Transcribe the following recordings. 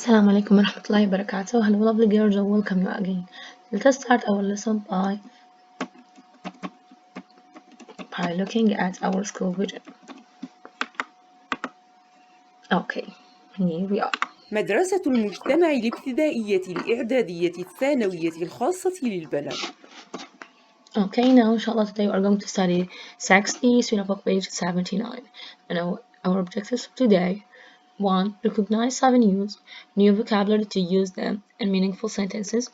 Assalamu alaikum warahmatullahi wabarakatuh. Hello lovely girls and welcome you again. Let us start our lesson by looking at our school vision. Okay, here we are. مدرسة المجتمع الابتدائية الإعدادية الثانوية الخاصة للبنات. Okay, now inshallah today we are going to study 6D Surah Book page 79. And our objectives for today: 1. Recognize 7 new vocabulary to use them in meaningful sentences.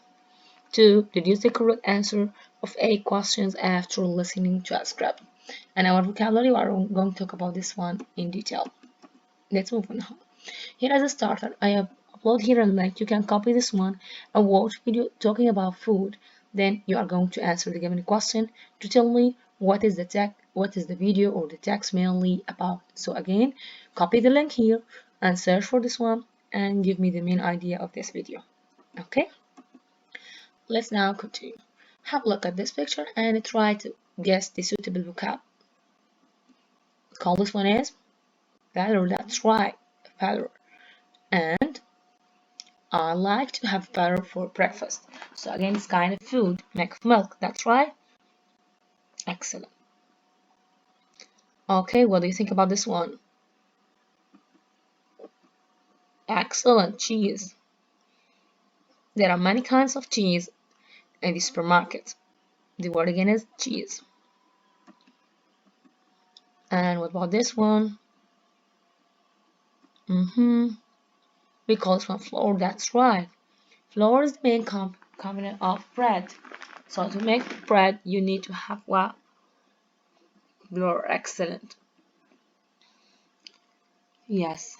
2. Deduce the correct answer of 8 questions after listening to a script. And our vocabulary, we are going to talk about this one in detail. Let's move on now. Here as a starter, I have upload here a link. You can copy this one and watch video talking about food. Then you are going to answer the given question to tell me what is the video or the text mainly about. So again, copy the link here and search for this one and give me the main idea of this video. Okay? Let's now continue. Have a look at this picture and try to guess the suitable vocab. Call this one is valor. That's right, valor. And I like to have butter for breakfast. So again, it's kind of food made of milk. That's right. Excellent. Okay, what do you think about this one? Excellent. Cheese. There are many kinds of cheese in the supermarket. The word again is cheese. And what about this one? We call this one flour. That's right. Flour is the main component of bread. So to make bread, you need to have what? Flour. Excellent. Yes.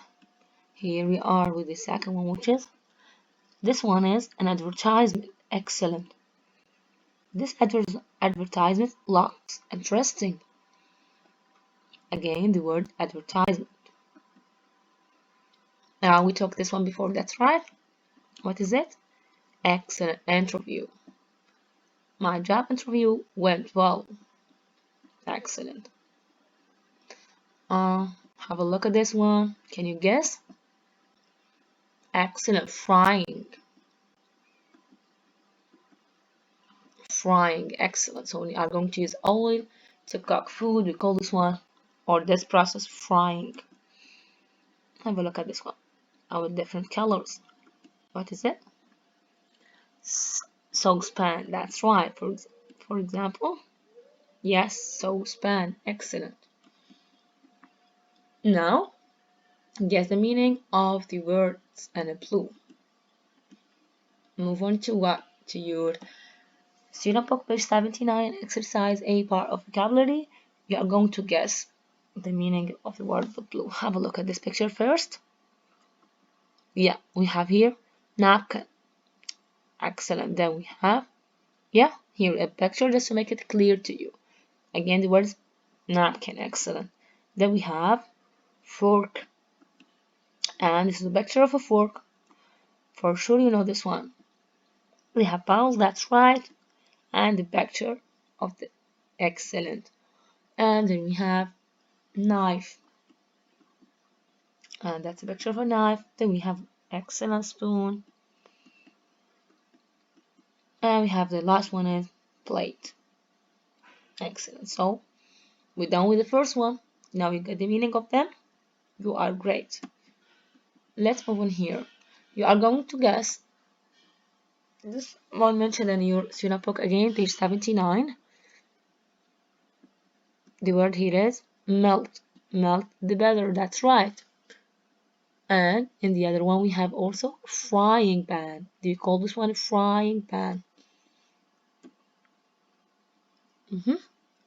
Here we are with the second one, which is this one is an advertisement. Excellent. This advertisement looks interesting. Again, the word advertisement. Now we took this one before. That's right. What is it? Excellent interview. My job interview went well. Excellent. Have a look at this one. Can you guess? Excellent. Frying. Frying. Excellent. So we are going to use oil to cook food. We call this one or this process frying. Have a look at this one. Our different colors. What is it? Saucepan. That's right. For example, yes, saucepan. Excellent. Now, guess the meaning of the words and a clue. Move on to what? To your student book page 79, exercise A, part of vocabulary. You are going to guess the meaning of the word blue. Have a look at this picture first. Yeah, we have here napkin. Excellent. Then we have, here a picture just to make it clear to you. Again, the word is napkin. Excellent. Then we have fork. And this is a picture of a fork. For sure you know this one. We have bowls, that's right. And the picture of the excellent. And then we have knife. And that's a picture of a knife. Then we have excellent spoon. And we have the last one is plate. Excellent. So we're done with the first one. Now you get the meaning of them. You are great. Let's move on here. You are going to guess this one mentioned in your student book again, page 79. The word here is melt. Melt the butter. That's right. And in the other one we have also frying pan. Do you call this one a frying pan?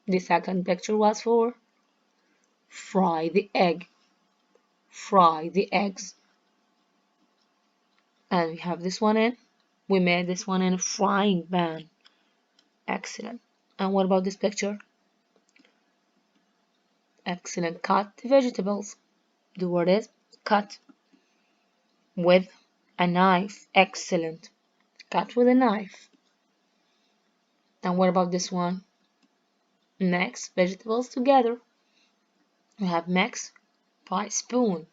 The second picture was for fry the egg. Fry the eggs. And we have this one in. We made this one in a frying pan. Excellent. And what about this picture? Excellent. Cut the vegetables. The word is cut with a knife. Excellent. Cut with a knife. And what about this one? Mix vegetables together. We have mix by spoon.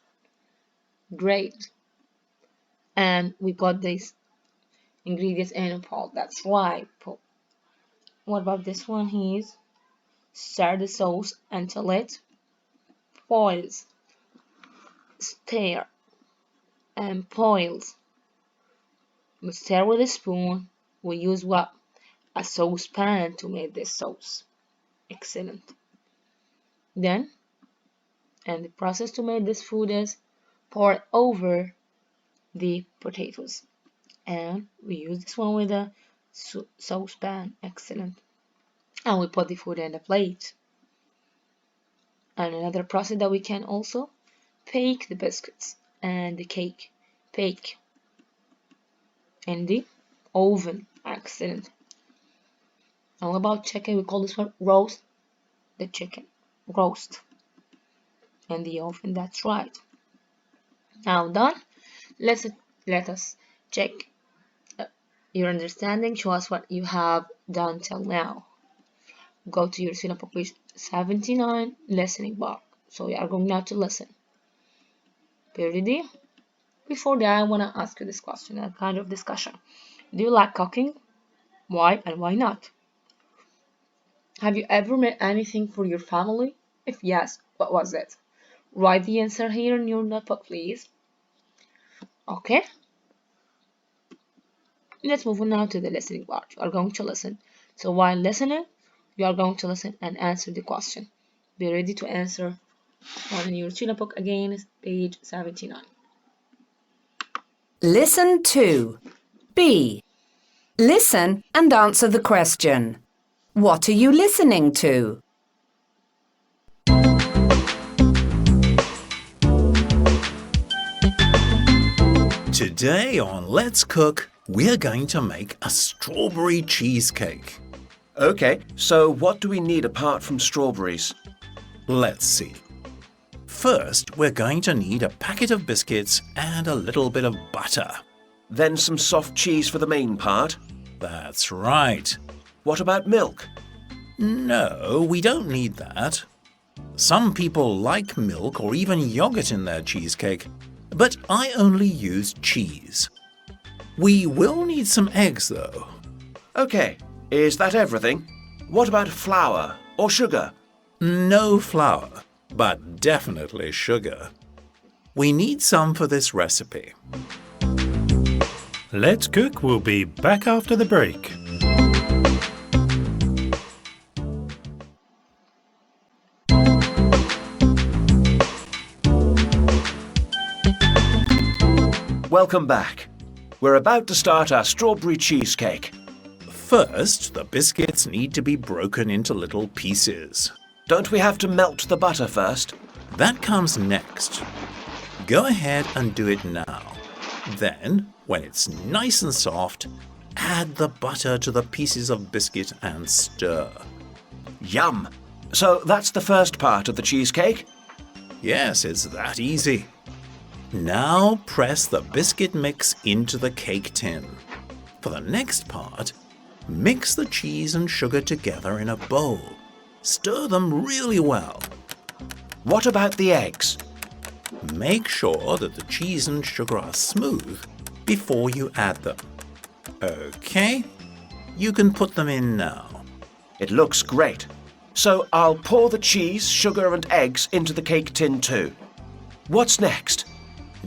Great. and we put these ingredients in a pot. That's right. What about this one? He's stir the sauce until it boils. Stir and boils. We stir with a spoon. We use what? A saucepan to make this sauce. Excellent. Then, and the process to make this food is pour over the potatoes. And we use this one with a saucepan. Excellent. And we put the food in the plate. And another process that we can also bake the biscuits and the cake. Bake in the oven. Excellent. And what about chicken? We call this one roast the chicken. Roast in the oven. That's right. Now done. Let us check your understanding. Show us what you have done till now. Go to your syllabus page 79 listening bar. So we are going now to listen. Be ready? Before that, I want to ask you this question, a kind of discussion. Do you like cooking? Why and why not? Have you ever made anything for your family? If yes, what was it? Write the answer here in your notebook, please. Okay? Let's move on now to the listening part. You are going to listen. So while listening, you are going to listen and answer the question. Be ready to answer on your tuna book again, page 79. Listen to B. Listen and answer the question. What are you listening to? Today on Let's Cook, we're going to make a strawberry cheesecake. Okay, so what do we need apart from strawberries? Let's see. First, we're going to need a packet of biscuits and a little bit of butter. Then some soft cheese for the main part? That's right. What about milk? No, we don't need that. Some people like milk or even yogurt in their cheesecake, but I only use cheese. We will need some eggs though. Okay, is that everything? What about flour or sugar? No flour, but definitely sugar. We need some for this recipe. Let's Cook will be back after the break. Welcome back. We're about to start our strawberry cheesecake. First, the biscuits need to be broken into little pieces. Don't we have to melt the butter first? That comes next. Go ahead and do it now. Then, when it's nice and soft, add the butter to the pieces of biscuit and stir. Yum! So that's the first part of the cheesecake? Yes, it's that easy. Now press the biscuit mix into the cake tin. For the next part, mix the cheese and sugar together in a bowl. Stir them really well. What about the eggs? Make sure that the cheese and sugar are smooth before you add them. Okay, you can put them in now. It looks great. So I'll pour the cheese, sugar and eggs into the cake tin too. What's next?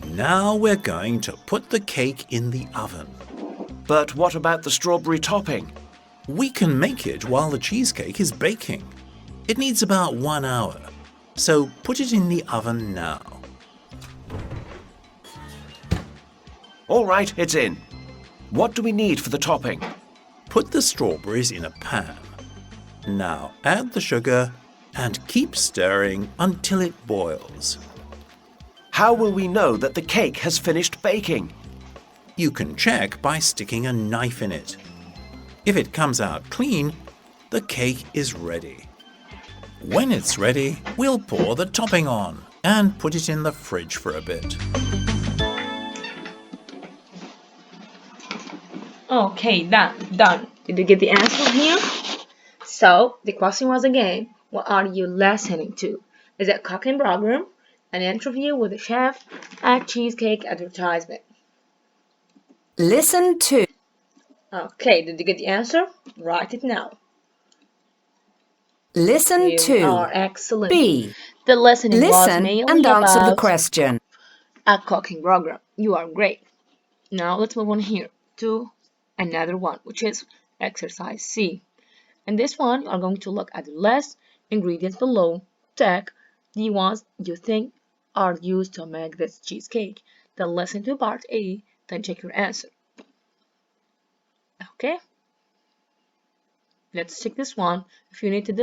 Now we're going to put the cake in the oven. But what about the strawberry topping? We can make it while the cheesecake is baking. It needs about 1 hour, so put it in the oven now. All right, it's in. What do we need for the topping? Put the strawberries in a pan. Now add the sugar and keep stirring until it boils. How will we know that the cake has finished baking? You can check by sticking a knife in it. If it comes out clean, the cake is ready. When it's ready, we'll pour the topping on and put it in the fridge for a bit. Okay, done. Did you get the answer here? So, the question was again, what are you listening to? Is it a cooking program, an interview with a chef, a cheesecake advertisement? Listen to. Okay, did you get the answer? Write it now. Listen Here we are. to. Excellent. B. The listening was Listen mainly and answer the about question. a cooking program. You are great. Now let's move on here to another one, which is exercise C. In this one, you are going to look at the list ingredients below. Check the ones you think are used to make this cheesecake. Then listen to part A, then check your answer. Okay? Let's check this one. If you need to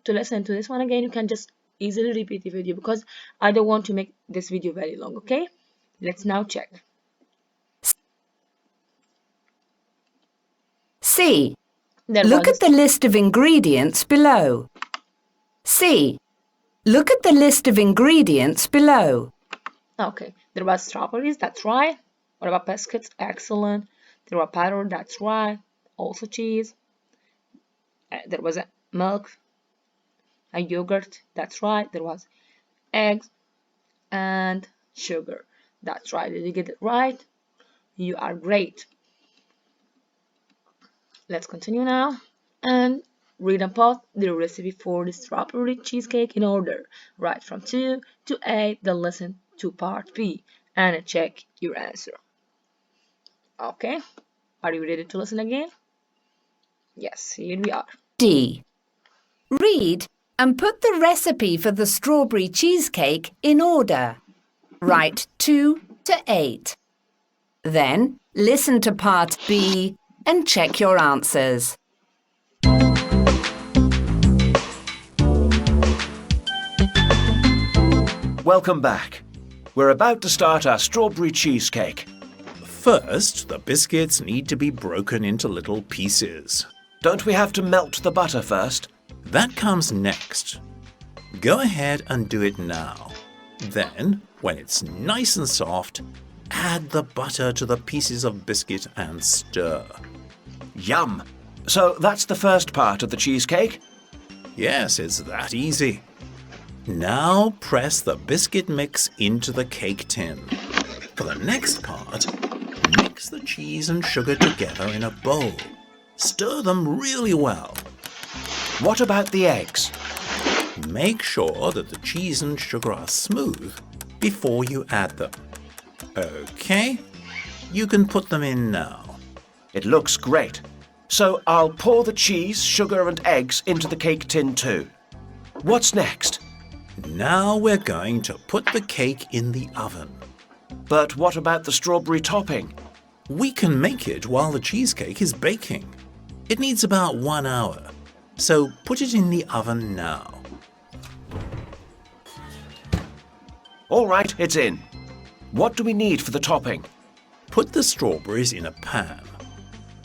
listen to this one again, you can just easily repeat the video because I don't want to make this video very long, okay? Let's now check. C. There Look was at the list of ingredients below. C. Look at the list of ingredients below. Okay, there was strawberries, that's right. What about biscuits? Excellent. There was butter, that's right. Also cheese. There was a milk, a yogurt, that's right. There was eggs and sugar. That's right. Did you get it right? You are great. Let's continue now and read about the recipe for the strawberry cheesecake in order. Right from 2 to 8, then listen to part B and check your answer. Okay, are you ready to listen again? Yes, here we are. D. Read and put the recipe for the strawberry cheesecake in order. Write 2 to 8. Then listen to part B and check your answers. Welcome back. We're about to start our strawberry cheesecake. First, the biscuits need to be broken into little pieces. Don't we have to melt the butter first? That comes next. Go ahead and do it now. Then, when it's nice and soft, add the butter to the pieces of biscuit and stir. Yum! So that's the first part of the cheesecake? Yes, it's that easy. Now press the biscuit mix into the cake tin. For the next part, mix the cheese and sugar together in a bowl. Stir them really well. What about the eggs? Make sure that the cheese and sugar are smooth before you add them. Okay, you can put them in now. It looks great. So I'll pour the cheese, sugar and eggs into the cake tin too. What's next? Now we're going to put the cake in the oven. But what about the strawberry topping? We can make it while the cheesecake is baking. It needs about 1 hour, so put it in the oven now. All right, it's in. What do we need for the topping? Put the strawberries in a pan.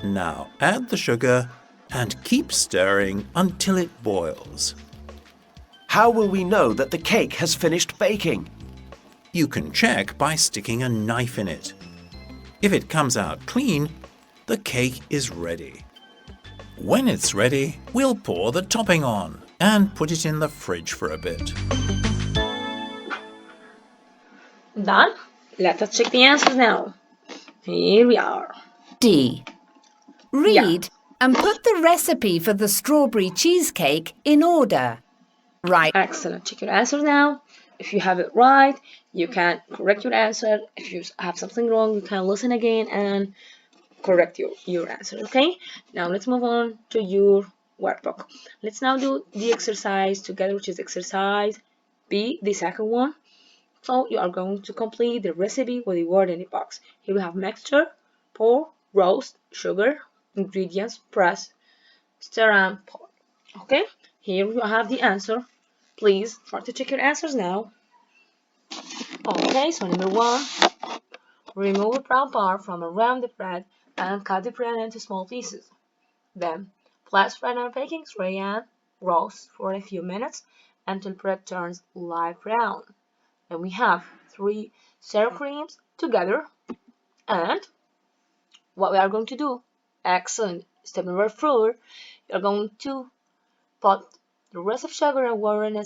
Now add the sugar and keep stirring until it boils. How will we know that the cake has finished baking? You can check by sticking a knife in it. If it comes out clean, the cake is ready. When it's ready, we'll pour the topping on and put it in the fridge for a bit. Done? Let us check the answers now. Here we are. D. Read and put the recipe for the strawberry cheesecake in order. Write. Excellent. Check your answers now. If you have it right, you can correct your answer. If you have something wrong, you can listen again and correct your answer. Okay? Now let's move on to your workbook. Let's now do the exercise together, which is exercise B, the second one. So you are going to complete the recipe with the word in the box. Here we have mixture, pour, roast, sugar, ingredients, press, stir and pour. Okay? Here you have the answer. Please try to check your answers now. Okay, so number 1, remove the brown part from around the bread and cut the bread into small pieces. Then, place bread on a baking tray and roast for a few minutes until bread turns light brown. Then we have 3 sour creams together. And what we are going to do, excellent, step number 4, you're going to put the rest of sugar and water in a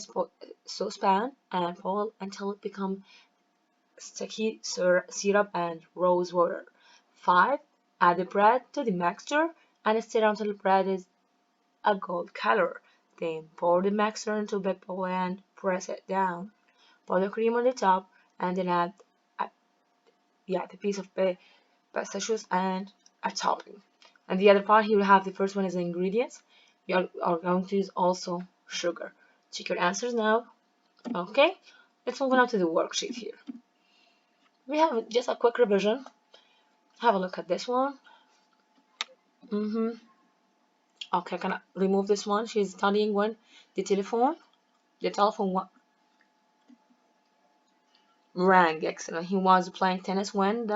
saucepan and boil until it becomes sticky syrup and rose water. 5. Add the bread to the mixture and stir until the bread is a gold color. Then pour the mixture into a big bowl and press it down. Pour the cream on the top and then add the piece of pistachios and a topping. And the other part here we have the first one is the ingredients. We are going to use also sugar. Check your answers now. Okay, let's move on to the worksheet here. We have just a quick revision. Have a look at this one. Okay, can I remove this one? She's studying when the telephone rang. Excellent. He was playing tennis when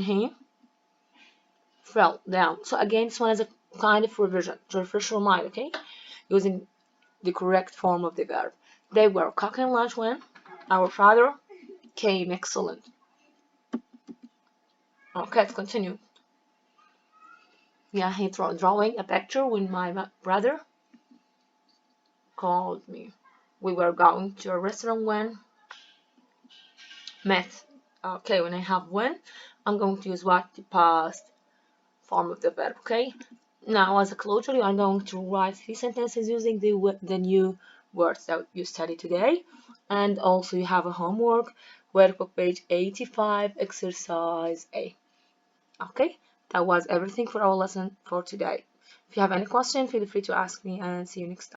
he fell down. So again, this one is a kind of revision to refresh your mind. Okay, using the correct form of the verb. They were cooking lunch when our father came. Excellent. Okay, let's continue. Yeah, he drawing a picture when my brother called me. We were going to a restaurant when met. Okay, when I have when, I'm going to use what? The past form of the verb. Okay. Now, as a closure, you are going to write 3 sentences using the new words that you studied today, and also you have a homework, workbook page 85, exercise A. Okay, that was everything for our lesson for today. If you have any question, feel free to ask me, and see you next time.